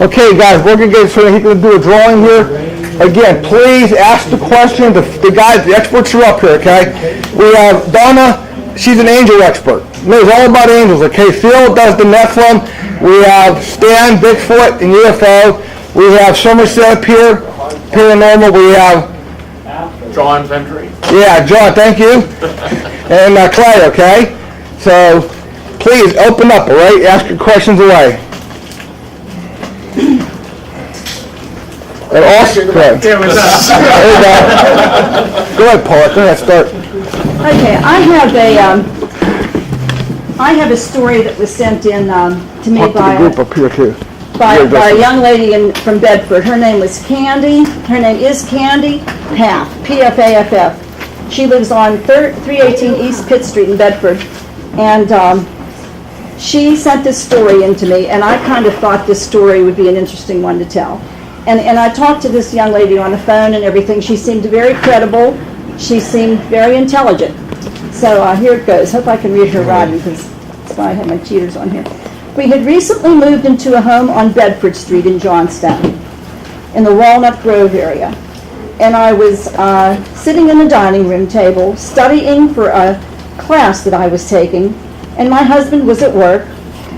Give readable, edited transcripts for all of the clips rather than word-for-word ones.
Okay, guys, we're going to get so he's going to do a drawing here. Again, please ask the question. The guys, the experts are up here, okay? We have Donna. She's an angel expert. Knows all about angels, okay? Phil does the Nephilim. We have Stan, Bigfoot, and UFO. We have Somerset up here, paranormal. We have John Ventry. Yeah, John, thank you. And Clay, okay? So please open up, all right? Ask your questions away. And also, go ahead. There we go. Go ahead, Paul. Go ahead, start. Okay, I have a story that was sent in to me Talk to the group up here too. by a young lady from Bedford. Her name was Candy. Her name is Candy Paff, P-F-A-F-F. She lives on 318 East Pitt Street in Bedford. And she sent this story in to me, and I kind of thought this story would be an interesting one to tell. And I talked to this young lady on the phone and everything. She seemed very credible. She seemed very intelligent. So here it goes. Hope I can read her writing because that's why I have my cheaters on here. We had recently moved into a home on Bedford Street in Johnstown, in the Walnut Grove area. And I was sitting in the dining room table studying for a class that I was taking, and my husband was at work,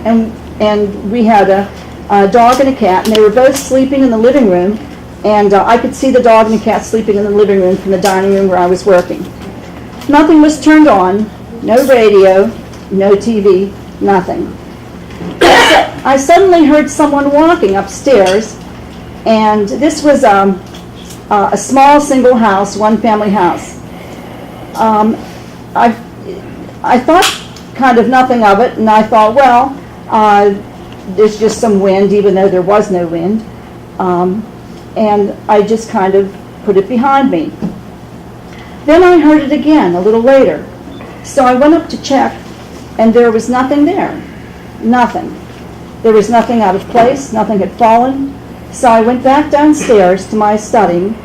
and we had a dog and a cat, and they were both sleeping in the living room, and I could see the dog and the cat sleeping in the living room from the dining room where I was working. Nothing was turned on, no radio, no TV, nothing. I suddenly heard someone walking upstairs, and this was a small single house, one family house. I thought kind of nothing of it, and I thought, well, there's just some wind, even though there was no wind. And I just kind of put it behind me. Then I heard it again a little later. So I went up to check, and there was nothing there. Nothing. There was nothing out of place, nothing had fallen. So I went back downstairs to my studying,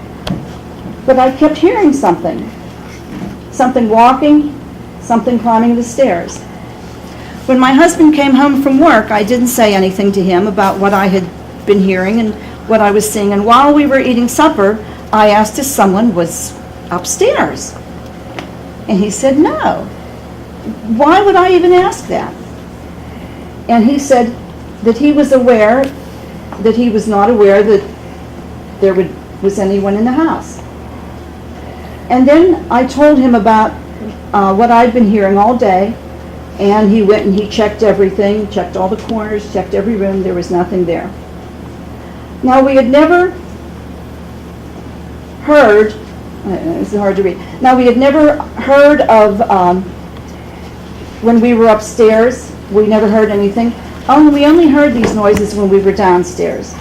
but I kept hearing something. Something walking, something climbing the stairs. When my husband came home from work, I didn't say anything to him about what I had been hearing and what I was seeing. And while we were eating supper, I asked if someone was upstairs. And he said, no. Why would I even ask that? And he said that he was aware, that he was not aware that there was anyone in the house. And then I told him about what I'd been hearing all day, and he went and he checked everything, checked all the corners, checked every room. There was nothing there. Now, we had never heard, it's hard to read. Now, we had never heard of, when we were upstairs, we never heard anything. We only heard these noises when we were downstairs.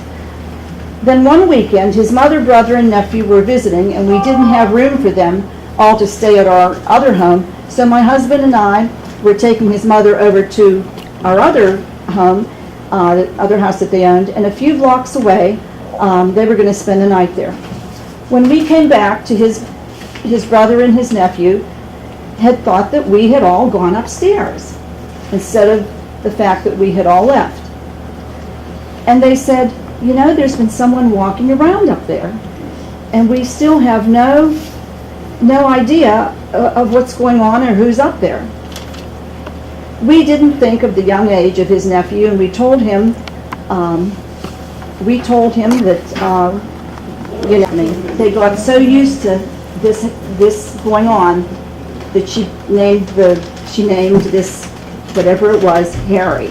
Then one weekend, his mother, brother, and nephew were visiting, and we didn't have room for them all to stay at our other home. So my husband and I were taking his mother over to our other home, the other house that they owned, and a few blocks away, they were going to spend the night there. When we came back to his brother and his nephew, had thought that we had all gone upstairs instead of the fact that we had all left. And they said, you know, there's been someone walking around up there, and we still have no idea of what's going on or who's up there. We didn't think of the young age of his nephew, and we told him that they got so used to this going on that she named this, whatever it was, Harry.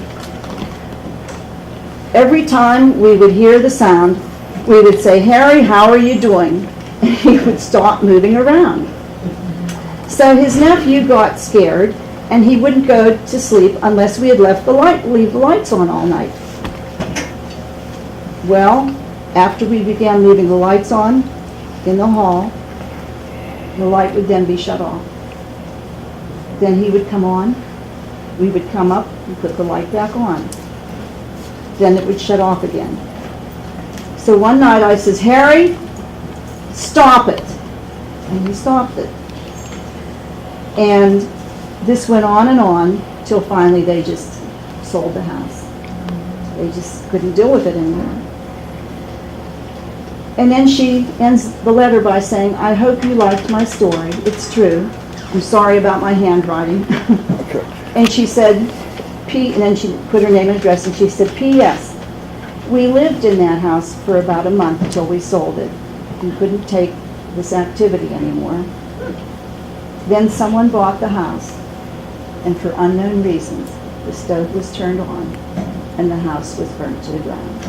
Every time we would hear the sound, we would say, Harry, how are you doing? And he would stop moving around. So his nephew got scared, and he wouldn't go to sleep unless we had leave the lights on all night. Well, after we began leaving the lights on in the hall, the light would then be shut off. Then he would come on, we would come up and put the light back on. Then it would shut off again. So one night I says, Harry, stop it. And he stopped it. And this went on till finally they just sold the house. They just couldn't deal with it anymore. And then she ends the letter by saying, I hope you liked my story. It's true. I'm sorry about my handwriting. Okay. And she said, and then she put her name and address, and she said, P.S. We lived in that house for about a month until we sold it. We couldn't take this activity anymore. Then someone bought the house, and for unknown reasons, the stove was turned on, and the house was burnt to the ground.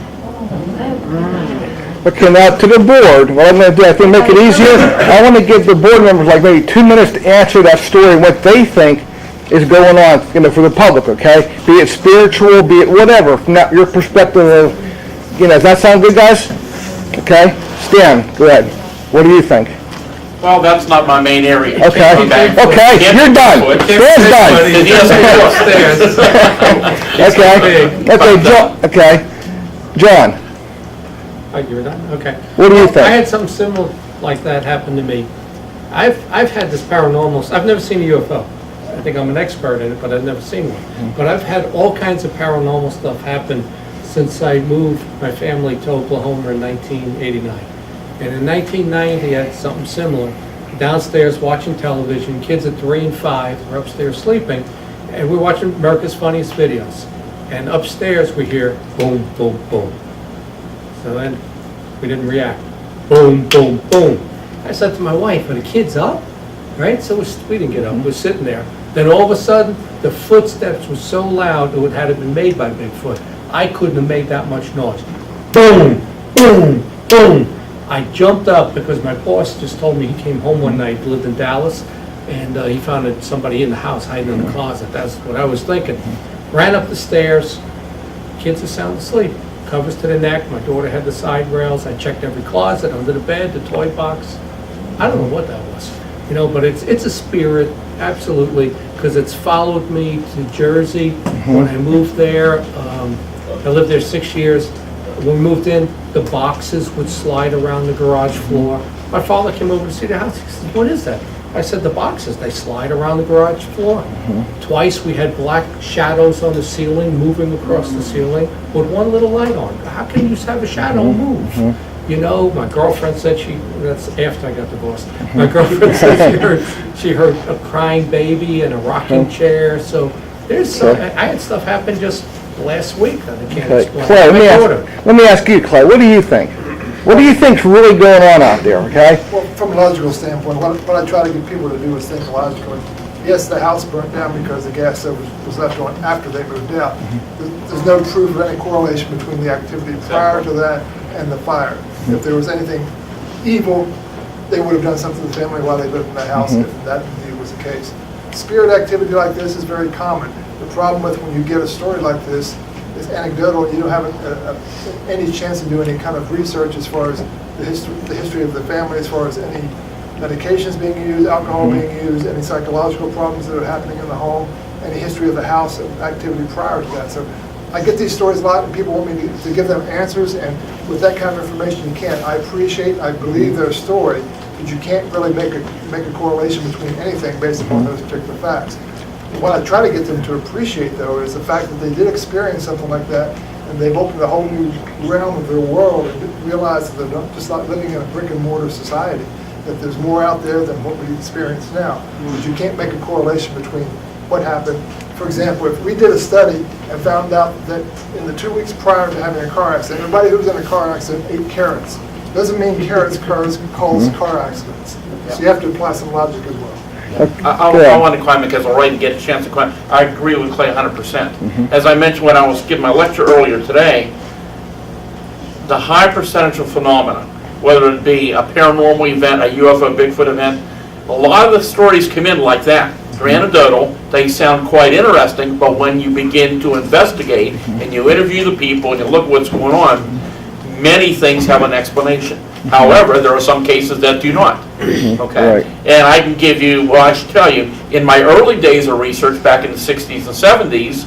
Okay, now to the board, what I'm going to do, I think make it easier, I want to give the board members like maybe 2 minutes to answer that story and what they think is going on, for the public, okay? Be it spiritual, be it whatever, from your perspective of, does that sound good, guys? Okay? Stan, go ahead. What do you think? Well, that's not my main area. Okay, you're done. Stan's done. Okay, John, Oh, you were done? Okay. what do you I think? had something similar like that happen to me. I've had this paranormal, I've never seen a UFO. I think I'm an expert in it, but I've never seen one. But I've had all kinds of paranormal stuff happen since I moved my family to Oklahoma in 1989. And in 1990, I had something similar. Downstairs watching television, kids at 3 and 5 were upstairs sleeping, and we're watching America's Funniest Videos. And upstairs we hear boom, boom, boom. So then we didn't react. Boom, boom, boom. I said to my wife, are the kids up? Right? So we didn't get up, we're sitting there. Then all of a sudden, the footsteps were so loud that had it been made by Bigfoot, I couldn't have made that much noise. Boom, boom, boom. I jumped up because my boss just told me he came home one night, lived in Dallas, and he found somebody in the house hiding in the closet. That's what I was thinking. Ran up the stairs, kids are sound asleep. Covers to the neck, my daughter had the side rails, I checked every closet, under the bed, the toy box. I don't know what that was, but it's a spirit, absolutely, because it's followed me to Jersey when I moved there. I lived there 6 years. When we moved in, the boxes would slide around the garage floor. My father came over to see the house. He said, what is that? I said, the boxes, they slide around the garage floor. Twice we had black shadows on the ceiling, moving across the ceiling with one little light on. How can you just have a shadow move? My girlfriend said that's after I got divorced. My girlfriend said she heard a crying baby and a rocking chair. So I had stuff happen just last week that I can't explain. Clay, let me ask you, Clay, what do you think? What do you think's really going on out there, okay? Well, from a logical standpoint, what I try to get people to do is think logically. Yes, the house burnt down because the gas stove was left on after they moved out. There's no proof of any correlation between the activity prior to that and the fire. If there was anything evil, they would have done something to the family while they lived in the house, if that indeed was the case. Spirit activity like this is very common. The problem with when you get a story like this is anecdotal. You don't have any chance to do any kind of research as far as the history of the family, as far as any medications being used, alcohol being used, any psychological problems that are happening in the home, any history of the house and activity prior to that. So I get these stories a lot, and people want me to give them answers, and with that kind of information, you can't. I believe their story, but you can't really make a correlation between anything based upon those particular facts. What I try to get them to appreciate, though, is the fact that they did experience something like that, and they've opened a whole new realm of their world and realized that they're not just not living in a brick and mortar society, that there's more out there than what we experience now. But you can't make a correlation between what happened. For example, if we did a study and found out that in the 2 weeks prior to having a car accident, everybody who was in a car accident ate carrots. Doesn't mean carrots cause car accidents. So you have to apply some logic as well. I want to comment because I'll already get a chance to comment. I agree with Clay 100%. As I mentioned when I was giving my lecture earlier today, the high percentage of phenomena, whether it be a paranormal event, a UFO, Bigfoot event, a lot of the stories come in like that. They're anecdotal, they sound quite interesting, but when you begin to investigate and you interview the people and you look at what's going on, many things have an explanation. However, there are some cases that do not. Okay? Right. And I can give you, well, I should tell you, in my early days of research back in the 60s and 70s,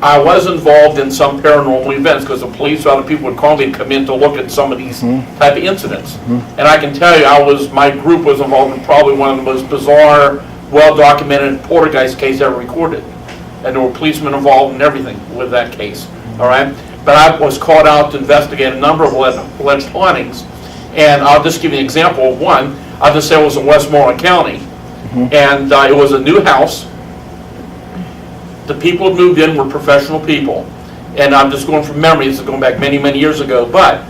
I was involved in some paranormal events because the police or other people would call me to come in to look at some of these type of incidents. And I can tell you, my group was involved in probably one of the most bizarre, well-documented poltergeist case ever recorded. And there were policemen involved and everything with that case. All right? But I was called out to investigate a number of alleged hauntings. And I'll just give you an example of one. I'll just say it was in Westmoreland County. And it was a new house. The people who moved in were professional people. And I'm just going from memory, this is going back many, many years ago. But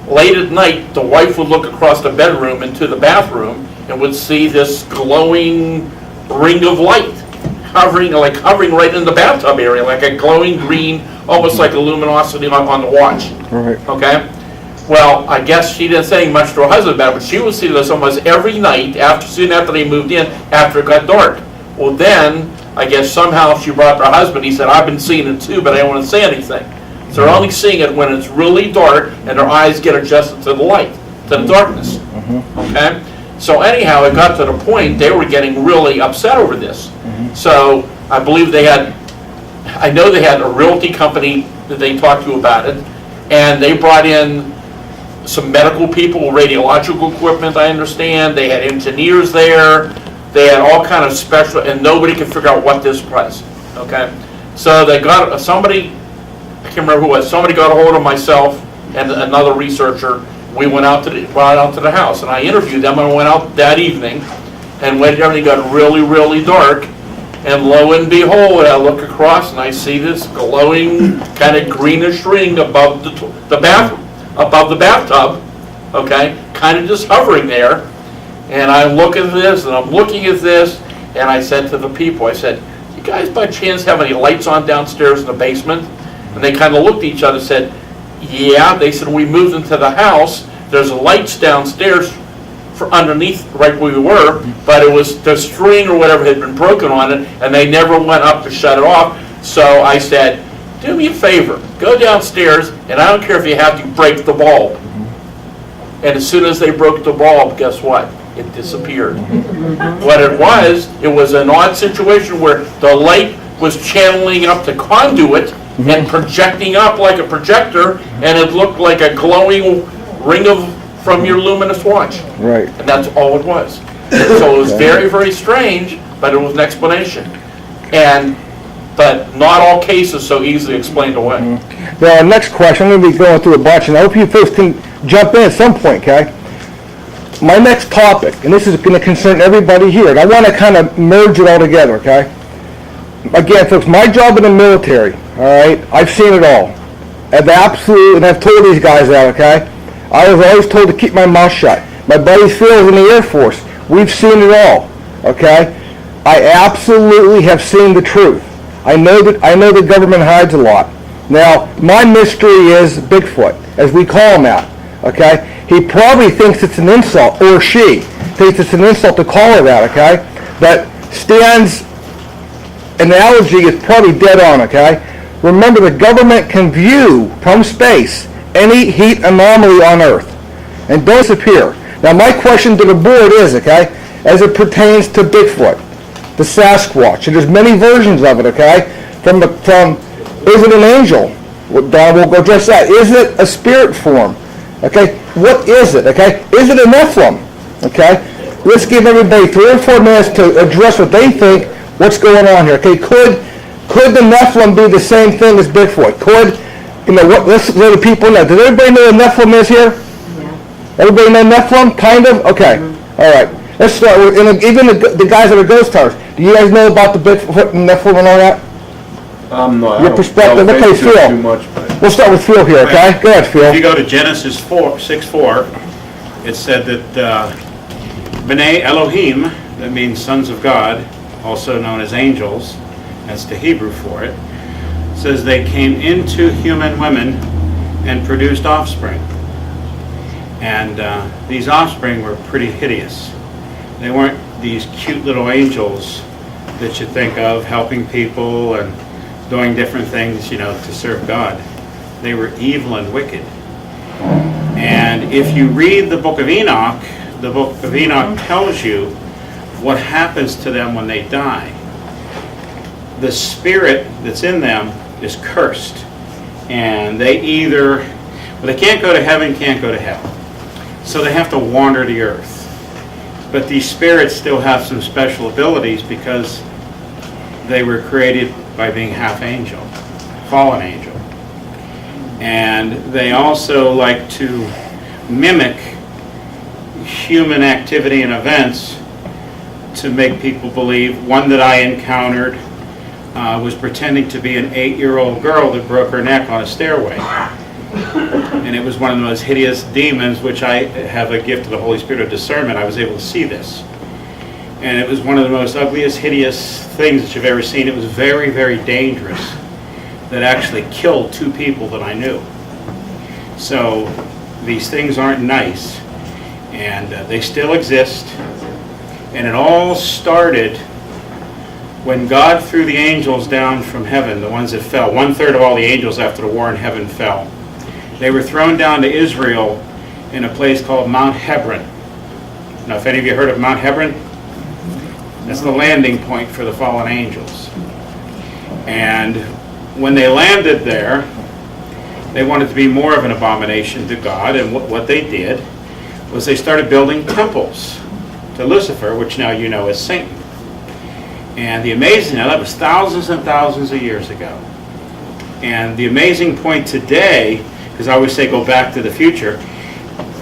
late at night, the wife would look across the bedroom into the bathroom and would see this glowing ring of light hovering right in the bathtub area, like a glowing green, almost like a luminosity on the watch. Right. Okay? Well, I guess she didn't say much to her husband about it, but she would see this almost every night soon after they moved in, after it got dark. Well, then, I guess somehow she brought up her husband. He said, I've been seeing it too, but I don't want to say anything. So they're only seeing it when it's really dark and their eyes get adjusted to the light, to the darkness. Okay? So anyhow, it got to the point they were getting really upset over this. So I believe I know they had a realty company that they talked to about it, and they brought in some medical people, radiological equipment, I understand. They had engineers there. They had all kind of special, and nobody could figure out what this was. Okay? So they got somebody, I can't remember who it was, somebody got a hold of myself and another researcher. We went out to the house, and I interviewed them, and I went out that evening, and when everything got really, really dark, and lo and behold, I look across, and I see this glowing kind of greenish ring above the bathtub, okay, kind of just hovering there. And I look at this, and I'm looking at this, and I said to the people, I said, you guys by chance have any lights on downstairs in the basement? And they kind of looked at each other and said, yeah. They said, we moved into the house, there's lights downstairs for underneath right where we were, but it was the string or whatever had been broken on it, and they never went up to shut it off. So I said, do me a favor, go downstairs, and I don't care if you have to break the bulb. And as soon as they broke the bulb, guess what? It disappeared. What it was an odd situation where the light was channeling up the conduit and projecting up like a projector, and it looked like a glowing ring from your luminous watch. Right. And that's all it was. So it was very, very strange, but it was an explanation. But not all cases so easily explained away. Now, our next question, I'm going to be going through a bunch, and I hope you folks can jump in at some point, okay? My next topic, and this is going to concern everybody here, and I want to kind of merge it all together, okay? Again, folks, my job in the military, all right, I've seen it all. And I've told these guys that, okay? I was always told to keep my mouth shut. My buddy Phil's in the Air Force. We've seen it all, okay? I absolutely have seen the truth. I know the government hides a lot. Now, my mystery is Bigfoot, as we call him that, okay? He probably thinks it's an insult, or she thinks it's an insult to call her that, okay? But Stan's analogy is probably dead on, okay? Remember, the government can view from space any heat anomaly on Earth and don't disappear. Now, my question to the board is, okay, as it pertains to Bigfoot, the Sasquatch, and there's many versions of it, okay? From is it an angel? Well, Don will address that. Is it a spirit form? Okay, what is it? Okay, is it a Nephilim? Okay, let's give everybody 3 or 4 minutes to address what they think. What's going on here? Okay, could the Nephilim be the same thing as Bigfoot? Let's let the people know. Does everybody know what Nephilim is here? Yeah. Everybody know Nephilim? Kind of? Okay. All right. Let's start with, even the guys that are ghost hunters. Do you guys know about the Bigfoot and Nephilim and all that? No, Your perspective? Okay, Phil. too much, but We'll start with Phil here, okay? Go ahead, Phil. If you go to Genesis 6:4, it said that B'nai Elohim, that means sons of God, also known as angels, that's the Hebrew for it, says they came into human women and produced offspring. And these offspring were pretty hideous. They weren't these cute little angels that you think of helping people and doing different things, to serve God. They were evil and wicked. And if you read the book of Enoch tells you what happens to them when they die. The spirit that's in them is cursed. And they can't go to heaven, can't go to hell. So they have to wander the earth. But these spirits still have some special abilities because they were created by being half angel, fallen angel. And they also like to mimic human activity and events to make people believe. One that I encountered was pretending to be an 8-year-old girl that broke her neck on a stairway. And it was one of the most hideous demons, which I have a gift of the Holy Spirit of discernment. I was able to see this. And it was one of the most ugliest, hideous things that you've ever seen. It was very, very dangerous. That actually killed 2 people that I knew. So these things aren't nice. And they still exist. And it all started when God threw the angels down from heaven, the ones that fell. 1/3 of all the angels after the war in heaven fell. They were thrown down to Israel in a place called Mount Hebron. Now, if any of you heard of Mount Hebron, that's the landing point for the fallen angels. And when they landed there, they wanted to be more of an abomination to God, and what they did was they started building temples to Lucifer, which now you know as Satan. And the amazing, now that was thousands and thousands of years ago. And the amazing point today, because I always say go back to the future,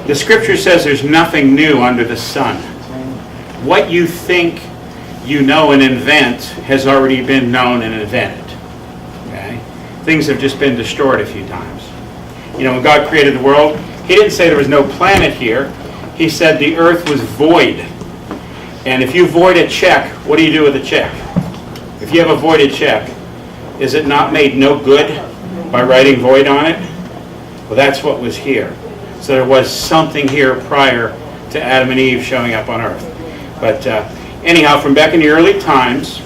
the scripture says there's nothing new under the sun. What you think you know and invent has already been known and invented. Okay? Things have just been destroyed a few times. You know, when God created the world, He didn't say there was no planet here. He said the earth was void. And if you void a check, what do you do with a check? If you have a voided check, is it not made no good by writing void on it? Well, that's what was here. So there was something here prior to Adam and Eve showing up on earth. But anyhow, from back in the early times,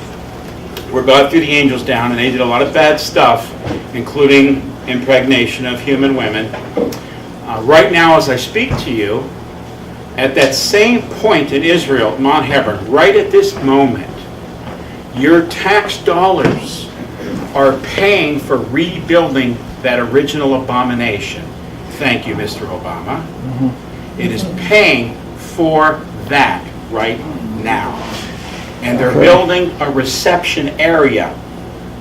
where God threw the angels down, and they did a lot of bad stuff, including impregnation of human women. Right now, as I speak to you, at that same point in Israel, Mount Hebron, right at this moment, your tax dollars are paying for rebuilding that original abomination. Thank you, Mr. Obama. It is paying for that right now. And they're building a reception area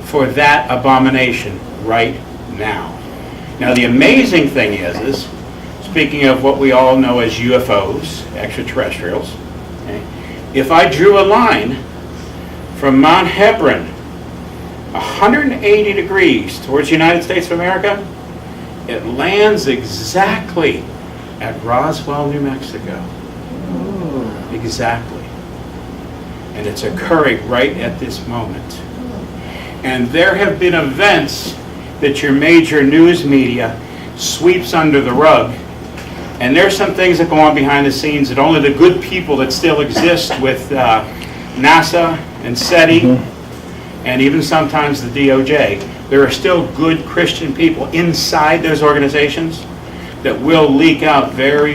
for that abomination right now. Now, the amazing thing is speaking of what we all know as UFOs, extraterrestrials, okay, if I drew a line from Mount Hebron 180 degrees towards the United States of America, it lands exactly at Roswell, New Mexico. Exactly. And it's occurring right at this moment. And there have been events that your major news media sweeps under the rug. And there's some things that go on behind the scenes that only the good people that still exist with NASA and SETI, and even sometimes the DOJ, there are still good Christian people inside those organizations that will leak out very